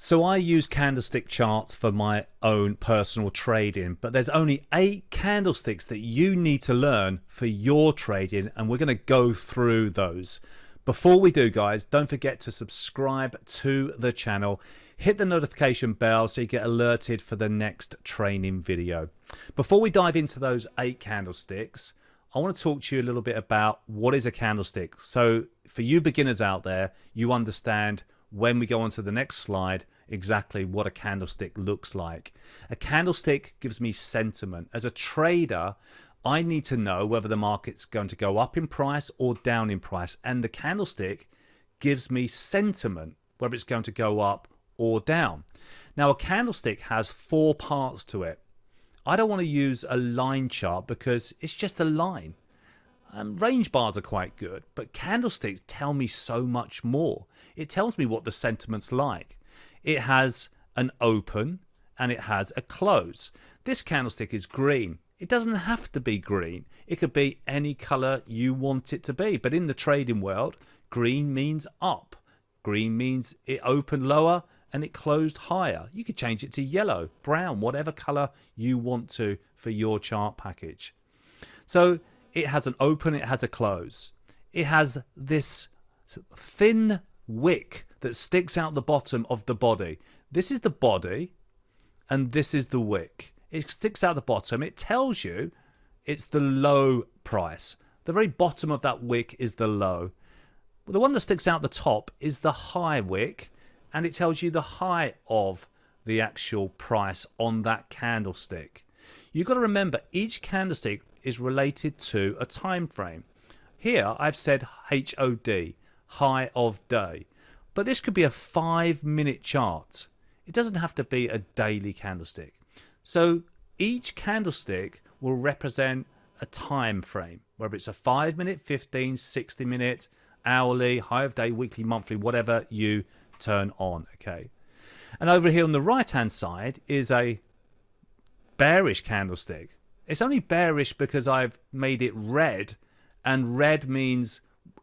So I use candlestick charts for my own personal trading, but there's only 8 candlesticks that you need to learn for your trading, and we're going to go through those. Before we do, guys, don't forget to subscribe to the channel. Hit the notification bell so you get alerted for the next training video. Before we dive into those 8 candlesticks, I want to talk to you a little bit about what is a candlestick. So for you beginners out there, you understand when we go on to the next slide exactly what a candlestick looks like. A candlestick gives me sentiment. As a trader, I need to know whether the market's going to go up in price or down in price, and the candlestick gives me sentiment whether it's going to go up or down. Now a candlestick has 4 parts to it. I don't want to use a line chart because it's just a line. Range bars are quite good, but candlesticks tell me so much more. It tells me what the sentiment's like. It has an open and it has a close. This candlestick is green. It doesn't have to be green. It could be any color you want it to be. But in the trading world, green means up. Green means it opened lower and it closed higher. You could change it to yellow, brown, whatever color you want to for your chart package. So it has an open, it has a close. It has this thin wick that sticks out the bottom of the body. This is the body and this is the wick. It sticks out the bottom. It tells you it's the low price. The very bottom of that wick is the low. The one that sticks out the top is the high wick, and it tells you the high of the actual price on that candlestick. You've got to remember each candlestick is related to a time frame. Here I've said HOD, high of day, but this could be a 5-minute chart. It doesn't have to be a daily candlestick. So each candlestick will represent a time frame, whether it's a 5-minute, 15, 60-minute, hourly, high of day, weekly, monthly, whatever you turn on. Okay, and over here on the right hand side is a bearish candlestick. It's only bearish because I've made it red, and red means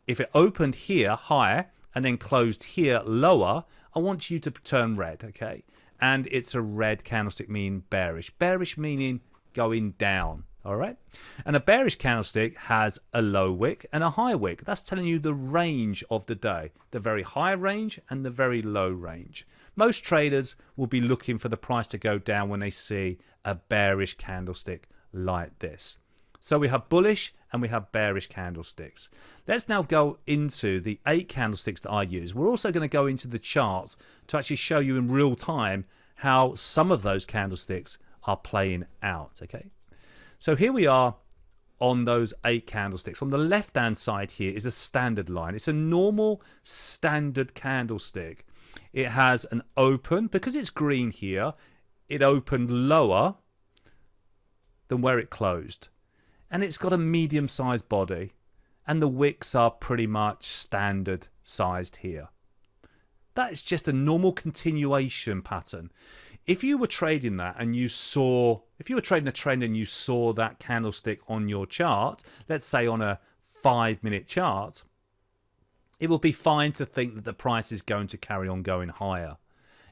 if it opened here higher and then closed here lower, I want you to turn red. Okay, and it's a red candlestick, meaning bearish. Bearish meaning going down. All right, and a bearish candlestick has a low wick and a high wick. That's telling you the range of the day, the very high range and the very low range. Most traders will be looking for the price to go down when they see a bearish candlestick like this. So we have bullish and we have bearish candlesticks. Let's now go into the 8 candlesticks that I use. We're also going to go into the charts to actually show you in real time how some of those candlesticks are playing out. Okay, so here we are on those 8 candlesticks. On the left hand side here is a standard line. It's a normal standard candlestick. It has an open, because it's green here, it opened lower than where it closed. And it's got a medium sized body, and the wicks are pretty much standard sized here. That is just a normal continuation pattern. If you were trading that and you saw, if you were trading a trend and you saw that candlestick on your chart, let's say on a 5-minute chart, it will be fine to think that the price is going to carry on going higher.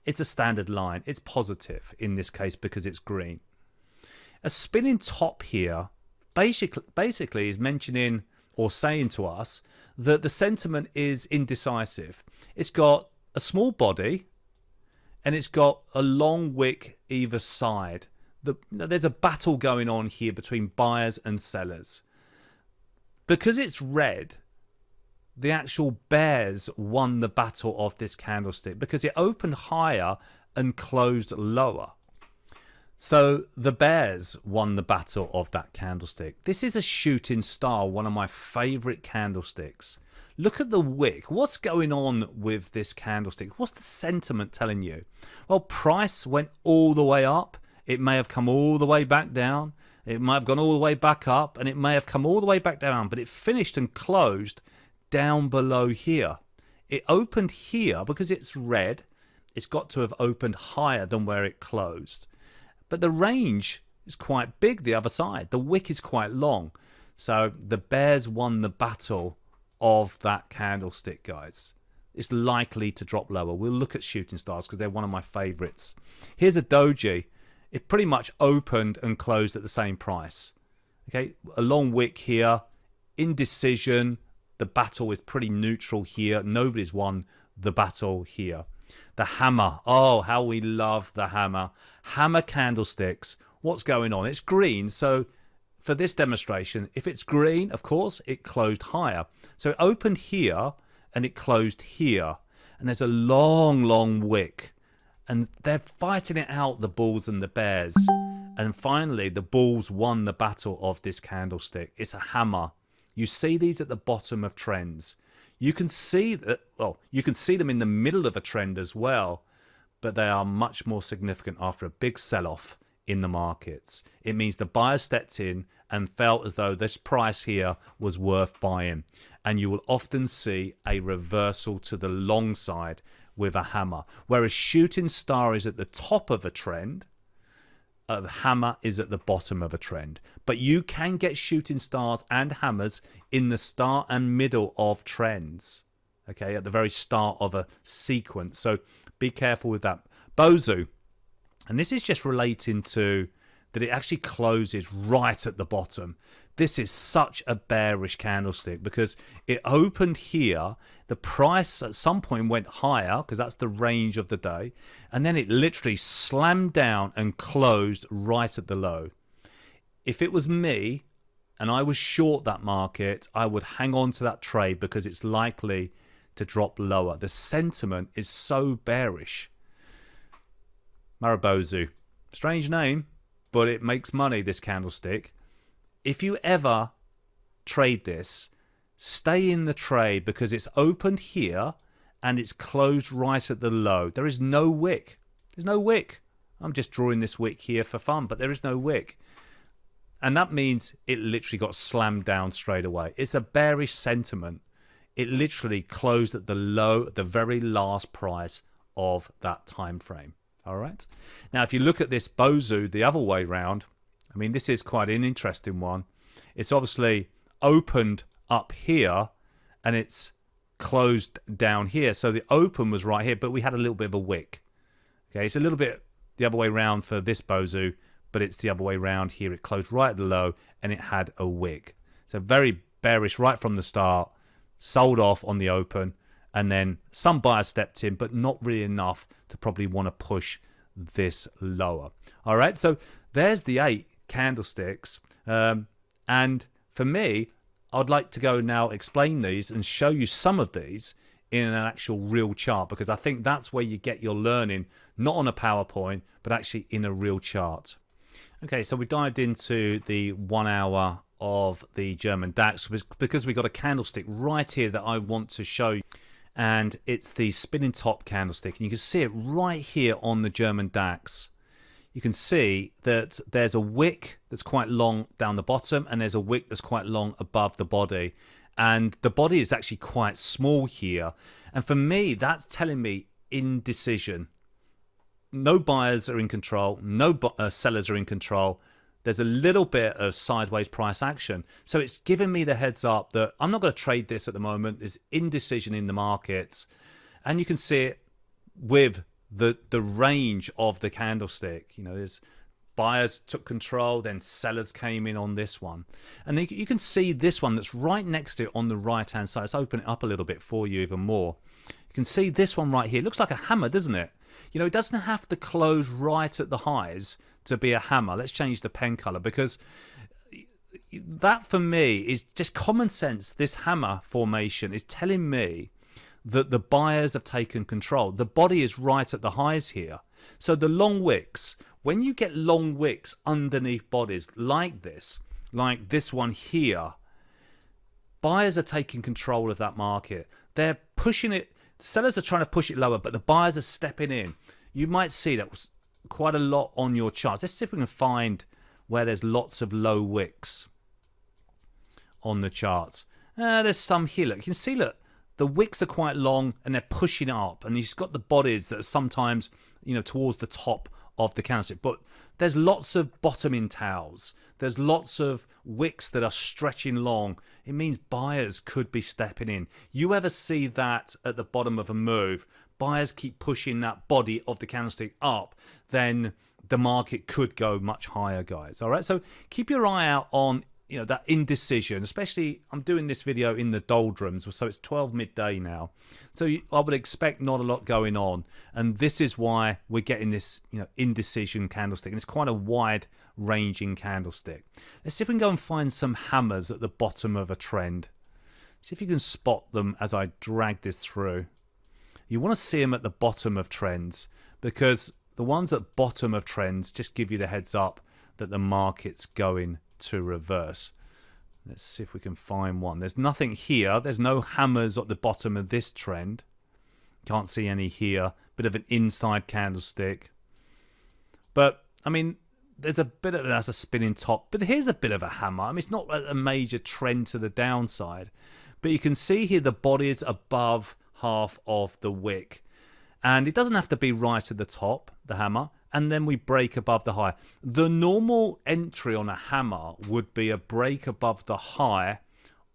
It's a standard line. It's positive in this case because it's green. A spinning top here basically is mentioning or saying to us that the sentiment is indecisive. It's got a small body and it's got a long wick either side. There's a battle going on here between buyers and sellers. Because it's red, the actual bears won the battle of this candlestick because it opened higher and closed lower. So the bears won the battle of that candlestick. This is a shooting star, one of my favorite candlesticks. Look at the wick. What's going on with this candlestick? What's the sentiment telling you? Well, price went all the way up. It may have come all the way back down. It might have gone all the way back up, and it may have come all the way back down, but it finished and closed down below here. It opened here because it's red. It's got to have opened higher than where it closed. But the range is quite big the other side. The wick is quite long. So the bears won the battle of that candlestick, guys. it's likely to drop lower. We'll look at shooting stars because they're one of my favorites. Here's a doji. It pretty much opened and closed at the same price. Okay, a long wick here, indecision. The battle is pretty neutral here. Nobody's won the battle here. The hammer. Oh, how we love the hammer. Hammer candlesticks. What's going on? It's green. So for this demonstration, if it's green, of course, it closed higher. So it opened here and it closed here. And there's a long, long wick. And they're fighting it out, the bulls and the bears. And finally, the bulls won the battle of this candlestick. It's a hammer. You see these at the bottom of trends. You can see that, well, you can see them in the middle of a trend as well, but they are much more significant after a big sell-off in the markets. It means the buyer stepped in and felt as though this price here was worth buying. And you will often see a reversal to the long side with a hammer. Whereas shooting star is at the top of a trend, the hammer is at the bottom of a trend. But you can get shooting stars and hammers in the start and middle of trends. Okay, at the very start of a sequence. So be careful with that. Bozu. And this is just relating to that it actually closes right at the bottom. This is such a bearish candlestick because it opened here. The price at some point went higher because that's the range of the day. And then it literally slammed down and closed right at the low. If it was me and I was short that market, I would hang on to that trade because it's likely to drop lower. The sentiment is so bearish. Marubozu. Strange name, but it makes money, this candlestick. If you ever trade this, stay in the trade because it's opened here and it's closed right at the low. There is no wick. There's no wick. I'm just drawing this wick here for fun, but there is no wick. And that means it literally got slammed down straight away. It's a bearish sentiment. It literally closed at the low, at the very last price of that time frame. All right. Now, if you look at this Bozu the other way round, I mean, this is quite an interesting one. It's obviously opened up here and it's closed down here. So the open was right here, but we had a little bit of a wick. Okay, it's a little bit the other way round for this Bozu, but it's the other way round here. It closed right at the low and it had a wick. So very bearish right from the start, sold off on the open. And then some buyers stepped in, but not really enough to probably want to push this lower. All right, so there's the 8 candlesticks. And for me, I'd like to go now explain these and show you some of these in an actual real chart, because I think that's where you get your learning, not on a PowerPoint, but actually in a real chart. Okay, so we dived into the 1 hour of the German DAX because we got a candlestick right here that I want to show you. And it's the spinning top candlestick, and you can see it right here on the German DAX. You can see that there's a wick that's quite long down the bottom and there's a wick that's quite long above the body, and the body is actually quite small here. And for me, that's telling me indecision. No buyers are in control, no sellers are in control. There's a little bit of sideways price action. So it's giving me the heads up that I'm not going to trade this at the moment. There's indecision in the markets. And you can see it with the range of the candlestick. You know, there's buyers took control, then sellers came in on this one. And you can see this one that's right next to it on the right-hand side. Let's open it up a little bit for you even more. You can see this one right here. It looks like a hammer, doesn't it? You know, it doesn't have to close right at the highs to be a hammer. Let's change the pen color, because that for me is just common sense. This hammer formation is telling me that the buyers have taken control. The body is right at the highs here. So the long wicks, when you get long wicks underneath bodies like this one here, buyers are taking control of that market. They're pushing it. Sellers are trying to push it lower, but the buyers are stepping in. You might see that quite a lot on your charts. Let's see if we can find where there's lots of low wicks on the charts. There's some here. Look, you can see, look, the wicks are quite long and they're pushing up, and you've got the bodies that are sometimes, you know, towards the top of the candlestick. But there's lots of bottoming tails. There's lots of wicks that are stretching long. It means buyers could be stepping in. You ever see that at the bottom of a move? Buyers keep pushing that body of the candlestick up, then the market could go much higher, guys. All right, so keep your eye out on that indecision, especially I'm doing this video in the doldrums, so it's 12 midday now. So I would expect not a lot going on. And this is why we're getting this indecision candlestick. And it's quite a wide ranging candlestick. Let's see if we can go and find some hammers at the bottom of a trend. See if you can spot them as I drag this through. You want to see them at the bottom of trends, because the ones at bottom of trends just give you the heads up that the market's going to reverse. Let's see if we can find one. There's nothing here. There's no hammers at the bottom of this trend. Can't see any here. Bit of an inside candlestick. But I mean, there's a bit of that's a spinning top. But here's a bit of a hammer. I mean, it's not a major trend to the downside. But you can see here the body is above half of the wick. And it doesn't have to be right at the top, the hammer. And then we break above the high. The normal entry on a hammer would be a break above the high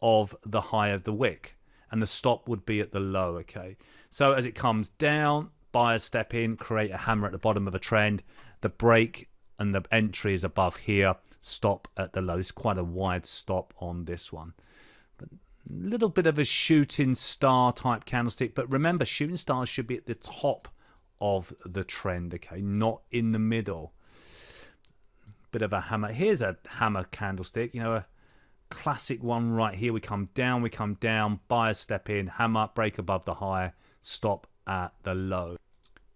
of the high of the wick. And the stop would be at the low, okay? So as it comes down, buyers step in, create a hammer at the bottom of a trend. The break and the entry is above here, stop at the low. It's quite a wide stop on this one. But a little bit of a shooting star type candlestick. But remember, shooting stars should be at the top of the trend, okay, not in the middle. Bit of a hammer. Here's a hammer candlestick, a classic one right here. We come down, buyers step in, hammer, break above the high, stop at the low.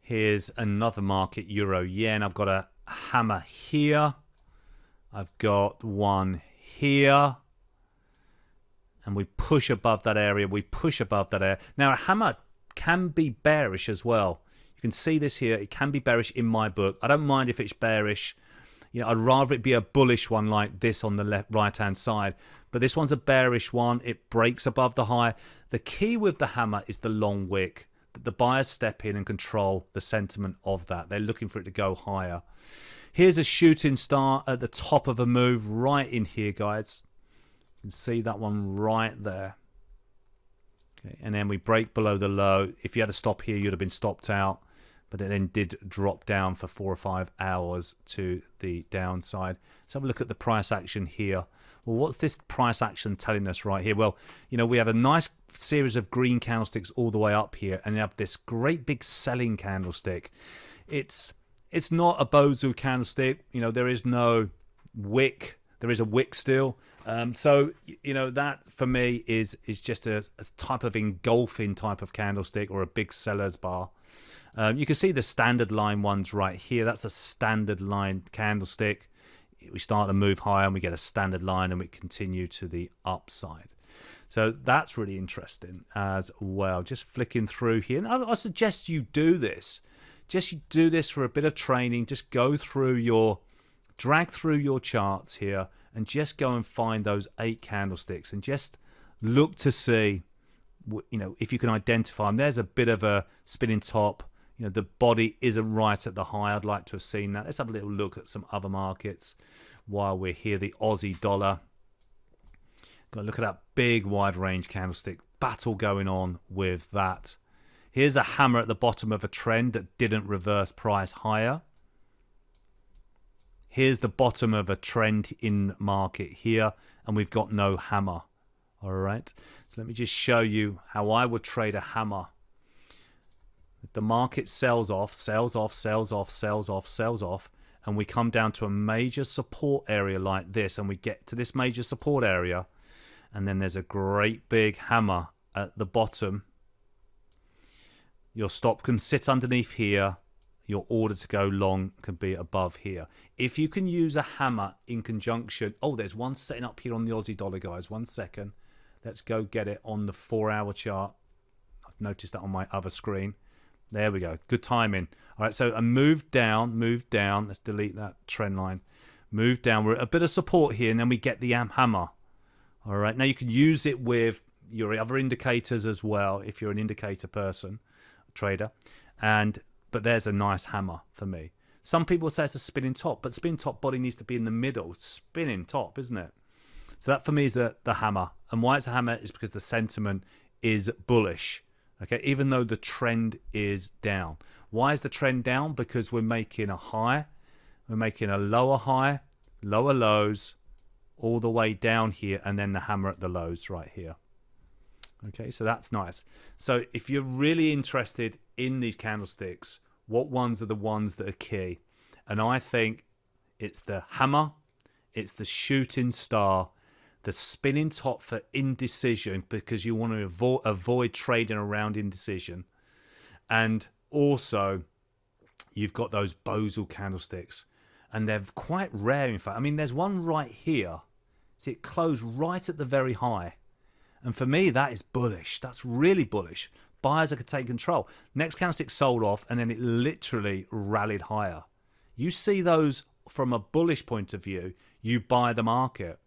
Here's another market, euro yen. I've got a hammer here, I've got one here, and we push above that area, Now a hammer can be bearish as well. You can see this here. It can be bearish in my book. I don't mind if it's bearish. I'd rather it be a bullish one like this on the right-hand side. But this one's a bearish one. It breaks above the high. The key with the hammer is the long wick. That the buyers step in and control the sentiment of that. They're looking for it to go higher. Here's a shooting star at the top of a move right in here, guys. You can see that one right there. Okay, and then we break below the low. If you had a stop here, you'd have been stopped out. But it then did drop down for 4 or 5 hours to the downside. Let's have a look at the price action here. Well, what's this price action telling us right here? Well, we have a nice series of green candlesticks all the way up here, and you have this great big selling candlestick. It's not a bozu candlestick. There is no wick. There is a wick still. So that for me is just a type of engulfing type of candlestick, or a big seller's bar. You can see the standard line ones right here. That's a standard line candlestick. We start to move higher and we get a standard line, and we continue to the upside. So that's really interesting as well. Just flicking through here. And I suggest you do this. Just do this for a bit of training. Just go through drag through your charts here, and just go and find those 8 candlesticks, and just look to see, if you can identify them. There's a bit of a spinning top. The body isn't right at the high. I'd like to have seen that. Let's have a little look at some other markets while we're here. The Aussie dollar. Got to look at that big wide range candlestick. Battle going on with that. Here's a hammer at the bottom of a trend that didn't reverse price higher. Here's the bottom of a trend in market here, and we've got no hammer. All right. So let me just show you how I would trade a hammer. If the market sells off, and we come down to a major support area like this, and we get to this major support area, and then there's a great big hammer at the bottom. Your stop can sit underneath here. Your order to go long can be above here. If you can use a hammer in conjunction... Oh, there's one setting up here on the Aussie dollar, guys. 1 second. Let's go get it on the 4-hour chart. I've noticed that on my other screen. There we go. Good timing. All right, so a move down. Let's delete that trend line. Move down. We're at a bit of support here, and then we get the hammer. All right, now you can use it with your other indicators as well, if you're an indicator person, trader. But there's a nice hammer for me. Some people say it's a spinning top, but spinning top body needs to be in the middle. Spinning top, isn't it? So that for me is the hammer. And why it's a hammer is because the sentiment is bullish. Okay, even though the trend is down. Why is the trend down? Because we're making a high, we're making a lower high, lower lows, all the way down here, and then the hammer at the lows right here. Okay, so that's nice. So if you're really interested in these candlesticks, what ones are the ones that are key? And I think it's the hammer, it's the shooting star, the spinning top for indecision, because you want to avoid trading around indecision. And also, you've got those Bosal candlesticks. And they're quite rare, in fact. I mean, there's one right here. See, it closed right at the very high. And for me, that is bullish. That's really bullish. Buyers are going to take control. Next candlestick sold off, and then it literally rallied higher. You see those from a bullish point of view, you buy the market.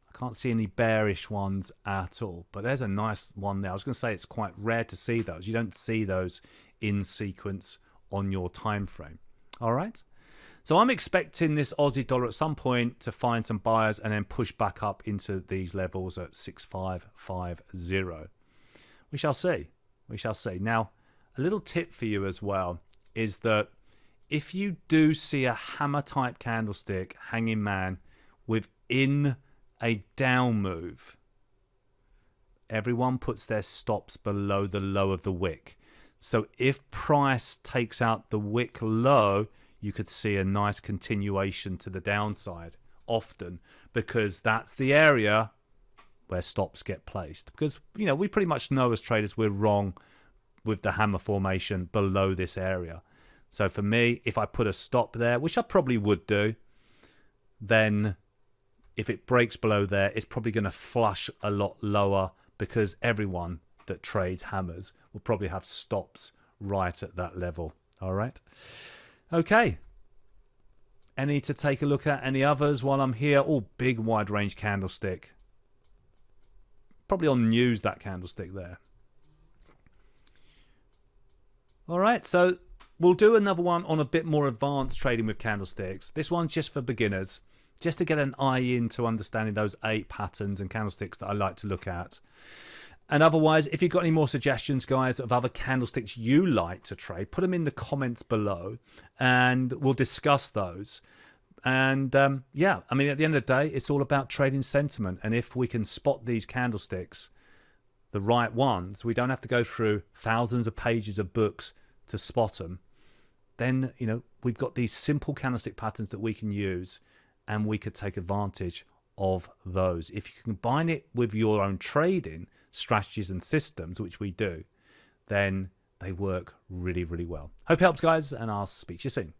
I can't see any bearish ones at all, but there's a nice one there. I was going to say it's quite rare to see those. You don't see those in sequence on your time frame. All right. So I'm expecting this Aussie dollar at some point to find some buyers and then push back up into these levels at 6550. We shall see. We shall see. Now, a little tip for you as well is that if you do see a hammer type candlestick, hanging man, within a down move, everyone puts their stops below the low of the wick. So if price takes out the wick low, you could see a nice continuation to the downside often, because that's the area where stops get placed. Because, you know, we pretty much know as traders we're wrong with the hammer formation below this area. So for me, if I put a stop there, which I probably would do, then if it breaks below there, it's probably going to flush a lot lower, because everyone that trades hammers will probably have stops right at that level. All right. Okay. Any to take a look at? Any others while I'm here? Oh, big wide range candlestick. Probably on news, that candlestick there. All right. So we'll do another one on a bit more advanced trading with candlesticks. This one's just for beginners, just to get an eye into understanding those 8 patterns and candlesticks that I like to look at. And otherwise, if you've got any more suggestions, guys, of other candlesticks you like to trade, put them in the comments below and we'll discuss those. And yeah, I mean, at the end of the day, it's all about trading sentiment. And if we can spot these candlesticks, the right ones, we don't have to go through thousands of pages of books to spot them. Then, you know, we've got these simple candlestick patterns that we can use, and we could take advantage of those. If you combine it with your own trading strategies and systems, which we do, then they work really, really well. Hope it helps, guys, and I'll speak to you soon.